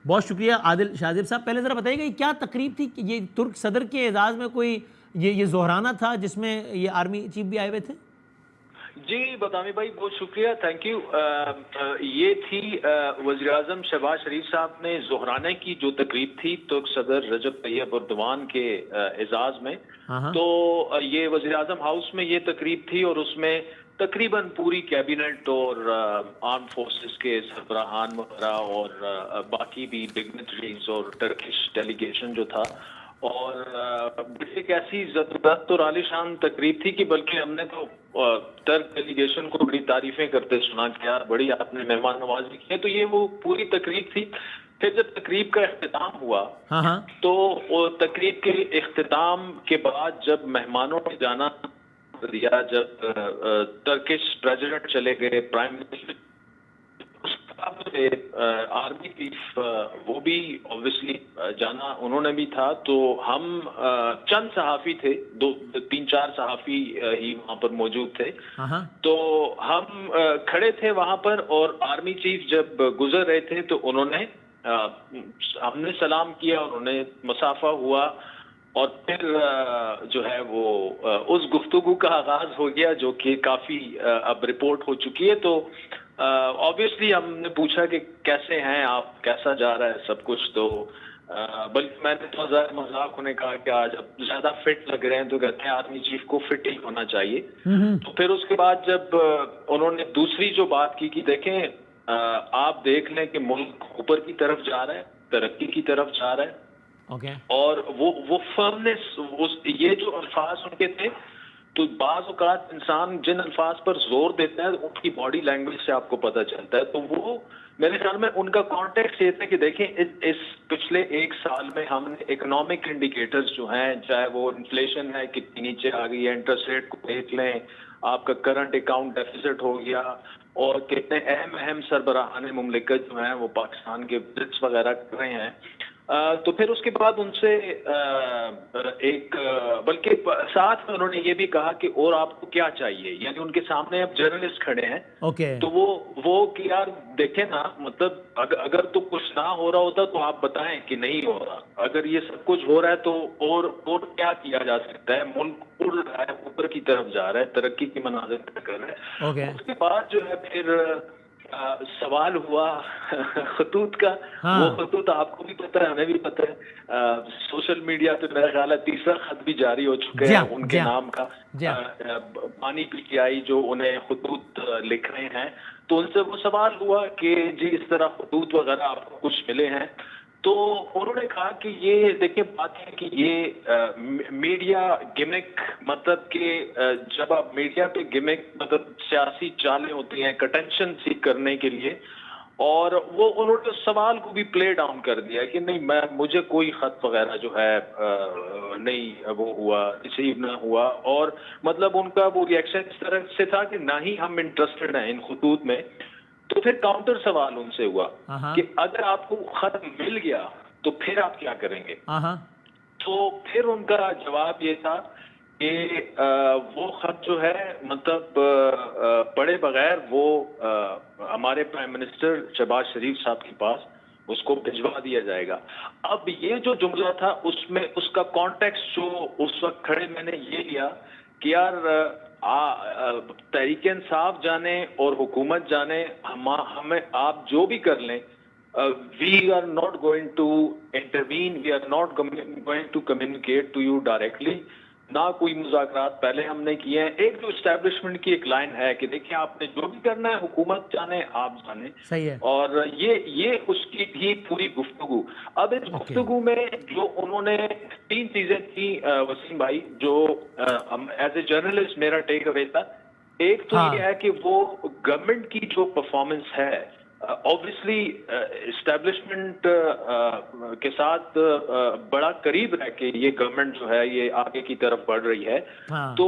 بہت شکریہ عادل شاذب صاحب. پہلے ذرا بتائیے گا یہ کیا تقریب تھی؟ یہ ترک صدر کے اعزاز میں کوئی یہ زہرانہ تھا جس میں یہ آرمی چیف بھی آئے ہوئے تھے؟ جی بدامی بھائی بہت شکریہ، تھینک یو. یہ تھی وزیر اعظم شہباز شریف صاحب نے زہرانے کی جو تقریب تھی ترک صدر رجب طیب اردوان کے اعزاز میں. تو یہ وزیر اعظم ہاؤس میں یہ تقریب تھی اور اس میں تقریباً پوری کیبنٹ اور آرم فورسز کے سربراہان وغیرہ اور باقی بھی ڈگنیٹریز اور ٹرکش ڈیلیگیشن جو تھا، اور ایک ایسی زبردست اور عالیشان تقریب تھی کہ بلکہ ہم نے تو ٹرک ڈیلیگیشن کو بڑی تعریفیں کرتے سنا کہ یار بڑی آپ نے مہمان نوازی کی ہے. تو یہ وہ پوری تقریب تھی. پھر جب تقریب کا اختتام ہوا تو تقریب کے اختتام کے بعد جب مہمانوں نے جانا دیا، جب ٹرکش پریزیڈنٹ چلے گئے، پرائم منسٹر آرمی چیف وہ بھی obviously جانا انہوں نے بھی تھا. تو ہم چند صحافی تھے، تین چار صحافی ہی وہاں پر موجود تھے. تو ہم کھڑے تھے وہاں پر اور آرمی چیف جب گزر رہے تھے تو انہوں نے ہم نے سلام کیا، انہوں نے مصافحہ ہوا اور پھر جو ہے وہ اس گفتگو کا آغاز ہو گیا جو کہ کافی اب رپورٹ ہو چکی ہے. تو obviously ہم نے پوچھا کہ کیسے ہیں آپ، کیسا جا رہا ہے سب کچھ. تو بلکہ میں نے تو مذاق انہیں کہا کہ آج اب زیادہ فٹ لگ رہے ہیں، تو کہتے ہیں آرمی چیف کو فٹ ہی ہونا چاہیے. تو پھر اس کے بعد جب انہوں نے دوسری جو بات کی کہ دیکھیں آپ دیکھ لیں کہ ملک اوپر کی طرف جا رہا ہے، ترقی کی طرف جا رہا ہے. اور وہ فرمنس، یہ جو الفاظ ان کے تھے، تو بعض اوقات انسان جن الفاظ پر زور دیتا ہے ان کی باڈی لینگویج سے آپ کو پتہ چلتا ہے. تو وہ میرے خیال میں ان کا کانٹیکسٹ یہ تھا کہ دیکھیں اس پچھلے ایک سال میں ہم نے اکنامک انڈیکیٹرز جو ہیں، چاہے وہ انفلیشن ہے کتنی نیچے آ گئی ہے، انٹرسٹ ریٹ کو دیکھ لیں، آپ کا کرنٹ اکاؤنٹ ڈیفیسٹ ہو گیا، اور کتنے اہم سربراہان مملکت جو ہیں وہ پاکستان کے وزٹس وغیرہ کر رہے ہیں. تو پھر اس کے بعد ان سے ایک بلکہ ساتھ میں انہوں نے یہ بھی کہا کہ اور آپ کو کیا چاہیے، یعنی ان کے سامنے اب جرنلسٹ کھڑے ہیں. تو وہ کہ یار دیکھیں نا، مطلب اگر تو کچھ نہ ہو رہا ہوتا تو آپ بتائیں کہ نہیں ہو رہا، اگر یہ سب کچھ ہو رہا ہے تو اور کیا کیا جا سکتا ہے. ملک اڑ رہا ہے، اوپر کی طرف جا رہا ہے، ترقی کی مناظر طے کر رہا ہے. اس کے بعد جو ہے پھر سوال ہوا خطوط کا. وہ خطوط آپ کو بھی پتہ ہے، ہمیں بھی پتہ ہے، سوشل میڈیا پہ میرا خیال ہے تیسرا خط بھی جاری ہو چکا ہے ان کے نام کا. پانی پی کے آئی جو انہیں خطوط لکھ رہے ہیں، تو ان سے وہ سوال ہوا کہ جی اس طرح خطوط وغیرہ آپ کو کچھ ملے ہیں. تو انہوں نے کہا کہ یہ دیکھیں بات ہے کہ یہ میڈیا گمک، مطلب کہ جب آپ میڈیا پہ گمک مطلب سیاسی چالیں ہوتی ہیں اٹینشن سیک کرنے کے لیے، اور وہ انہوں نے سوال کو بھی پلے ڈاؤن کر دیا کہ نہیں مجھے کوئی خط وغیرہ جو ہے نہیں وہ ہوا، ریسیو نہ ہوا. اور مطلب ان کا وہ ریئیکشن اس طرح سے تھا کہ نہ ہی ہم انٹرسٹڈ ہیں ان خطوط میں. تو پھر کاؤنٹر سوال ان سے ہوا کہ اگر آپ کو خط مل گیا تو پھر آپ کیا کریں گے. تو پھر ان کا جواب یہ تھا کہ وہ خط جو ہے مطلب پڑھے بغیر وہ ہمارے پرائم منسٹر شہباز شریف صاحب کے پاس اس کو بھجوا دیا جائے گا. اب یہ جو جملہ تھا اس میں اس کا کانٹیکسٹ جو اس وقت کھڑے میں نے یہ لیا کہ یار تحریک انصاف جانے اور حکومت جانے، ہمیں آپ جو بھی کر لیں، we are not going to intervene, we are not going to communicate to you directly. نہ کوئی مذاکرات پہلے ہم نے کیے ہیں. ایک جو اسٹیبلشمنٹ کی ایک لائن ہے کہ دیکھیں آپ نے جو بھی کرنا ہے، حکومت جانے آپ جانے، اور یہ اس کی بھی پوری گفتگو. اب اس گفتگو میں جو انہوں نے تین چیزیں تھیں وسیم بھائی جو ایز اے جرنلسٹ میرا ٹیک اوے تھا. ایک تو یہ ہے کہ وہ گورنمنٹ کی جو پرفارمنس ہے، obviously اسٹیبلشمنٹ کے ساتھ بڑا قریب رہ کے یہ گورنمنٹ جو ہے یہ آگے کی طرف بڑھ رہی ہے. تو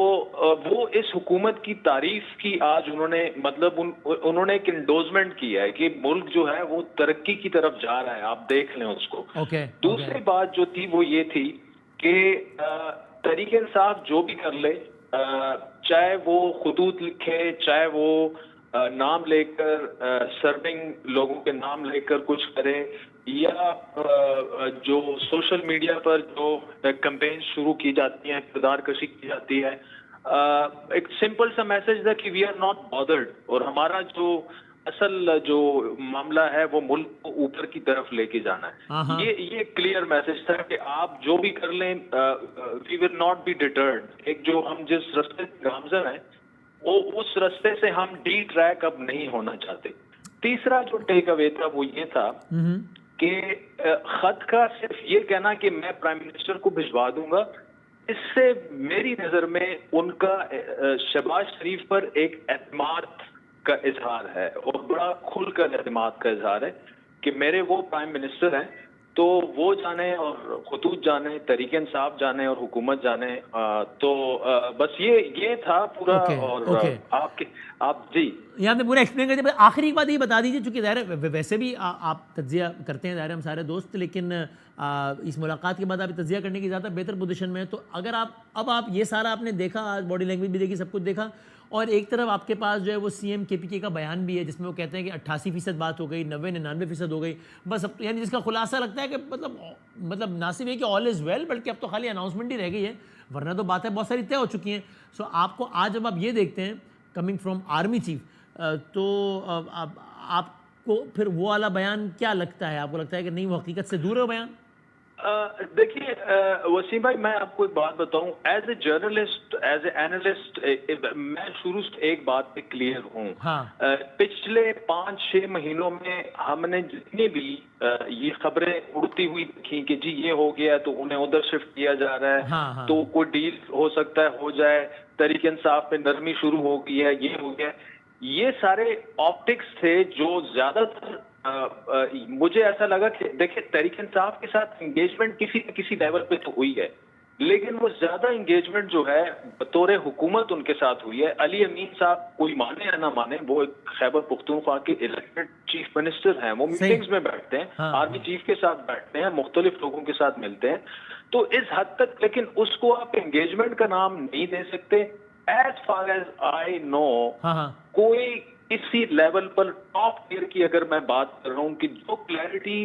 وہ اس حکومت کی تعریف کی آج انہوں نے مطلب انہوں نے ایک انڈوزمنٹ کیا ہے کہ ملک جو ہے وہ ترقی کی طرف جا رہا ہے، آپ دیکھ لیں اس کو. دوسری بات جو تھی وہ یہ تھی کہ تحریک انصاف جو بھی کر لے، چاہے وہ خطوط لکھے، چاہے وہ نام لے کر سرونگ لوگوں کے نام لے کر کچھ کرے، یا جو سوشل میڈیا پر جو کمپین شروع کی جاتی ہیں، کردار کشی کی جاتی ہے، ایک سمپل سا میسج تھا کہ وی آر ناٹ بادرڈ، اور ہمارا جو اصل جو معاملہ ہے وہ ملک کو اوپر کی طرف لے کے جانا ہے. یہ کلیئر میسج تھا کہ آپ جو بھی کر لیں وی ول ناٹ بی ڈیٹرڈ. ایک جو ہم جس رستے سے گامزن ہیں اس رستے سے ہم ڈی ٹریک اب نہیں ہونا چاہتے. تیسرا جو ٹیک اوے تھا وہ یہ تھا کہ خط کا صرف یہ کہنا کہ میں پرائم منسٹر کو بھجوا دوں گا، اس سے میری نظر میں ان کا شہباز شریف پر ایک اعتماد کا اظہار ہے، اور بڑا کھل کر اعتماد کا اظہار ہے کہ میرے وہ پرائم منسٹر ہیں، تو وہ جانے اور خطوط جانے، تحریک انصاف جانے اور حکومت جانے. تو بس یہ تھا پورا. اور آپ جی یہاں پہ پورا ایکسپلین کرتے ہیں. آخری ایک بات یہ بتا دیجیے، چونکہ ظاہر ویسے بھی آپ تجزیہ کرتے ہیں، ظاہر ہم سارے دوست، لیکن اس ملاقات کے بعد آپ تجزیہ کرنے کی زیادہ بہتر پوزیشن میں ہے. تو اگر آپ یہ سارا آپ نے دیکھا، آج باڈی لینگویج بھی دیکھی، سب کچھ دیکھا، اور ایک طرف آپ کے پاس جو ہے وہ سی ایم کے پی کے کا بیان بھی ہے جس میں وہ کہتے ہیں کہ 88% بات ہو گئی، 90-99% ہو گئی بس. یعنی جس کا خلاصہ لگتا ہے کہ مطلب نہ صرف یہ کہ آل از ویل، بلکہ اب تو خالی اناؤنسمنٹ ہی رہ گئی ہے، ورنہ تو باتیں بہت ساری طے ہو چکی ہیں. سو آپ کو آج جب آپ یہ دیکھتے ہیں کمنگ فرام آرمی چیف، تو آپ کو پھر وہ والا بیان کیا لگتا ہے؟ آپ کو لگتا ہے کہ نہیں وہ حقیقت سے دور ہے بیان؟ دیکھیے وسیم بھائی، میں آپ کو ایک بات بتاؤں، as a journalist, as a analyst, میں شروع سے ایک بات پہ کلیئر ہوں. پچھلے 5-6 مہینوں میں ہم نے جتنی بھی یہ خبریں اڑتی ہوئی دیکھی کہ جی یہ ہو گیا تو انہیں ادھر شفٹ کیا جا رہا ہے، تو کوئی ڈیل ہو سکتا ہے ہو جائے، تحریک انصاف پہ نرمی شروع ہو گئی ہے، یہ ہو گیا، یہ سارے آپٹکس تھے جو زیادہ تر مجھے ایسا لگا کہ دیکھیں تحریک انصاف کے ساتھ انگیجمنٹ کسی نہ کسی لیول پہ تو ہوئی ہے، لیکن وہ زیادہ انگیجمنٹ جو ہے بطور حکومت ان کے ساتھ ہوئی ہے. علی امین صاحب کوئی مانے یا نہ مانے، وہ ایک خیبر پختونخوا کے الیکٹڈ چیف منسٹر ہیں، وہ میٹنگز میں بیٹھتے ہیں، آرمی چیف کے ساتھ بیٹھتے ہیں، مختلف لوگوں کے ساتھ ملتے ہیں، تو اس حد تک. لیکن اس کو آپ انگیجمنٹ کا نام نہیں دے سکتے. ایز فار ایز آئی نو کوئی اسی لیول پر ٹاپ ٹیئر کی اگر میں بات کر رہا ہوں کہ جو کلیئرٹی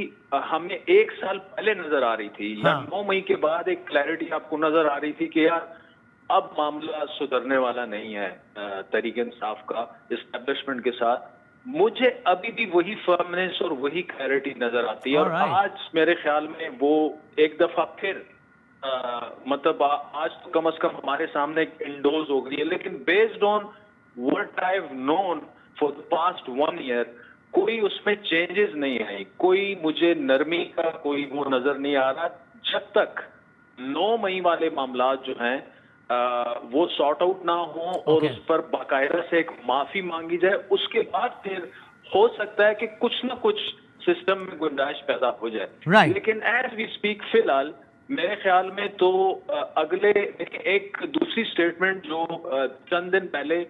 ہمیں 1 سال پہلے نظر آ رہی تھی یا 9 مئی کے بعد ایک کلیئرٹی آپ کو نظر آ رہی تھی کہ یار اب معاملہ سدھرنے والا نہیں ہے تحریک انصاف کا اسٹیبلشمنٹ کے ساتھ، مجھے ابھی بھی وہی فرمنس اور وہی کلیئرٹی نظر آتی ہے. اور آج میرے خیال میں وہ ایک دفعہ پھر مطلب آج تو کم از کم ہمارے سامنے ایک انڈوز ہو گئی ہے، لیکن based on what I've known for the past 1 year کوئی اس میں چینجز نہیں آئی، کوئی مجھے نرمی کا کوئی وہ نظر نہیں آ رہا جب تک 9 مئی والے معاملات جو ہیں وہ سارٹ آؤٹ نہ ہوں اور اس پر باقاعدہ سے ایک معافی مانگی جائے. اس کے بعد پھر ہو سکتا ہے کہ کچھ نہ کچھ سسٹم میں گنجائش پیدا ہو جائے. لیکن ایز وی اسپیک فی الحال میرے خیال میں تو اگلے ایک دوسری سٹیٹمنٹ جو چند دن پہلے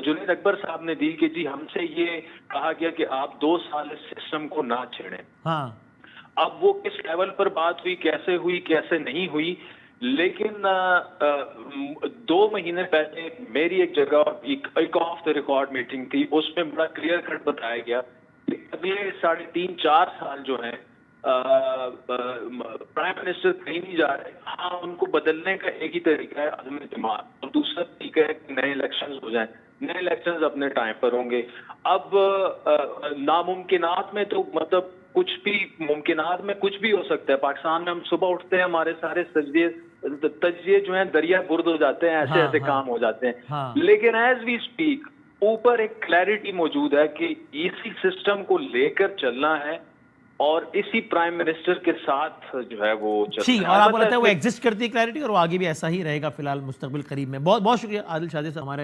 جنید اکبر صاحب نے دی کہ جی ہم سے یہ کہا گیا کہ آپ 2 سال اس سسٹم کو نہ چھیڑیں. اب وہ کس لیول پر بات ہوئی، کیسے نہیں ہوئی، لیکن 2 مہینے پہلے میری ایک جگہ ایک آف دا ریکارڈ میٹنگ تھی، اس میں بڑا کلیئر کٹ بتایا گیا کہ اگلے 3.5-4 سال جو ہیں پرائم منسٹر کہیں نہیں جا رہے. ہاں ان کو بدلنے کا ایک ہی طریقہ ہے عدم اعتماد، اور دوسرا طریقہ ہے کہ نئے الیکشنز ہو جائیں. نئے الیکشنز اپنے ٹائم پر ہوں گے. اب ناممکنات میں تو مطلب کچھ بھی ممکنات میں کچھ بھی ہو سکتا ہے. پاکستان میں ہم صبح اٹھتے ہیں، ہمارے سارے تجزیے جو ہیں دریا گرد ہو جاتے ہیں، ایسے کام ہو جاتے ہیں. لیکن ایز وی اسپیک اوپر ایک کلیئرٹی موجود ہے کہ اسی سسٹم کو لے کر چلنا ہے اور اسی پرائم منسٹر کے ساتھ جو ہے وہ چلنا ہے. اور آپ کو لگتا ہے وہ ایگزسٹ کرتی ہے کلیئرٹی، اور وہ آگے بھی ایسا ہی رہے گا فی الحال مستقبل قریب میں. بہت بہت شکریہ عادل شاہ صاحب ہمارے